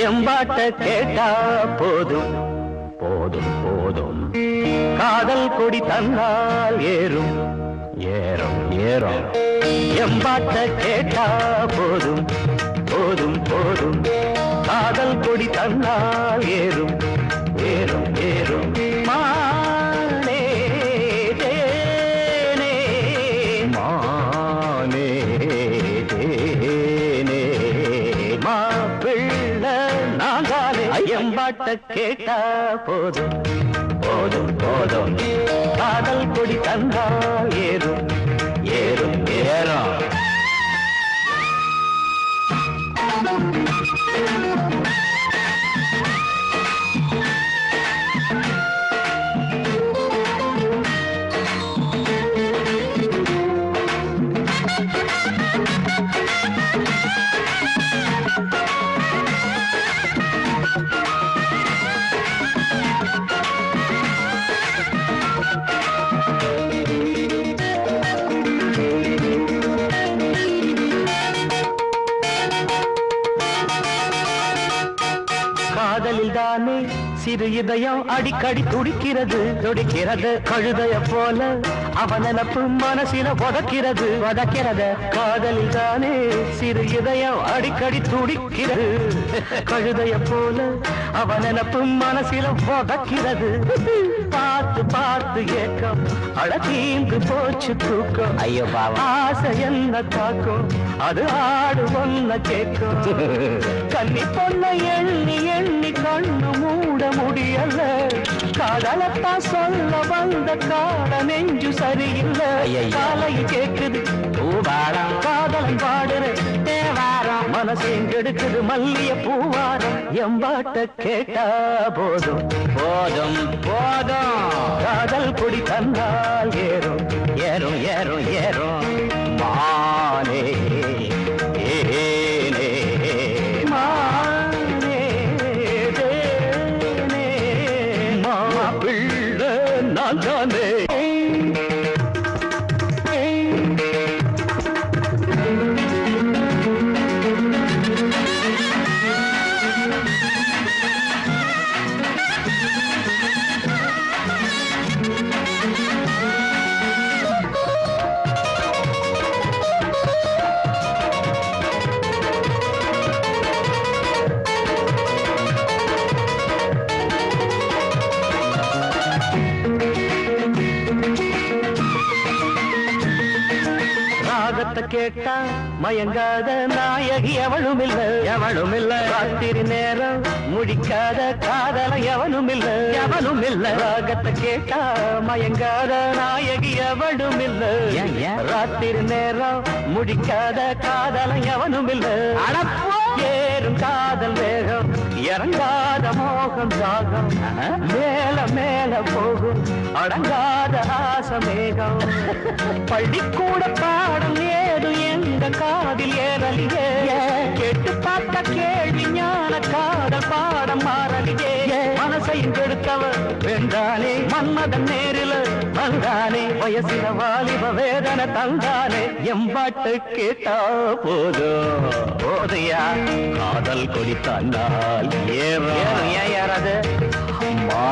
எம்பாட்ட கேட்டா போதும் போதும் போதும் காதல் கொடி தந்தால் ஏறும் ஏறும் ஏறும் எம்பாட்ட கேட்டா போதும் போதும் போதும் காதல் கொடி தந்தால் ஏறும் ஏறும் ஏறும் மானே தேனே மானே தேனே மாப்பிள்ளை நாங்காலே எம்பாட்ட கேட்டா போதும் போதும் போதும் காதல் கொடி தந்தால் ஏறும் ஏறும் ஏறும் காதலில் தானே சிறு இதயம் அடிக்கடி துடிக்கிறது துடிக்கிறது கழுதைய போல அவன் நினப்பு மனசில உதக்கிறது உதக்கிறது காதலில் தானே சிறு இதயம் அடிக்கடி துடிக்கிறது கழுதைய போல அவன் நினப்பு மனசில உதக்கிறது பார்த்து பார்த்து ஏக்கம் அழகீந்து போச்சு தூக்கம் ஐயோ ஆசை என்ன தாக்கும் அது ஆடு ஒன்ன கேட்கும் கன்னி பொண்ண எண்ணி எண்ணி கண்ணு மூட முடியல காதலத்தான் சொல்ல வந்த கால நெஞ்சு சரியில்லை காலை கேக்குது பூவாரம் காதலன் பாடுற தேவாரம் மனசையும் கெடுக்குது மல்லிய பூவாரம் எம்பாட்ட கேட்டா போதும் போதும் போதும் காதல் கொடி தந்தால் ஏறும் ஏறும் ஏறும் ஏறும் மானே ஏனே மானே தேனே மாப்பிள்ளை நான் தானே கேட்டா மயங்காத நாயகி எவளும் இல்ல ராத்திரி நேரம் முடிக்காத காதல எவனும் இல்ல ராகத்தை கேட்டா மயங்காத நாயகி எவளும் இல்ல ராத்திரி நேரம் முடிக்காத காதல எவனும் இல்ல ஏறும் காதல் வேகம் இறங்காத மோகம் சாகம் மேல மேல போகும் அடங்காத ஆசமேகம் பள்ளிக்கூட பாடம் ஏது எங்க காதில் ஏறலியே கேட்டு பார்த்த கேள்வி ஞான காதல் பாடம் மாறலியே மனசையும் கெடுத்தவர் வென்றானே மன்மதன் நேரில் வந்தானே வயசில வாலிப வேதனை தந்தானே எம்பாட்டு கேட்டா போதும் போதையா காதல் கொடி தந்தால் ஏறாது மா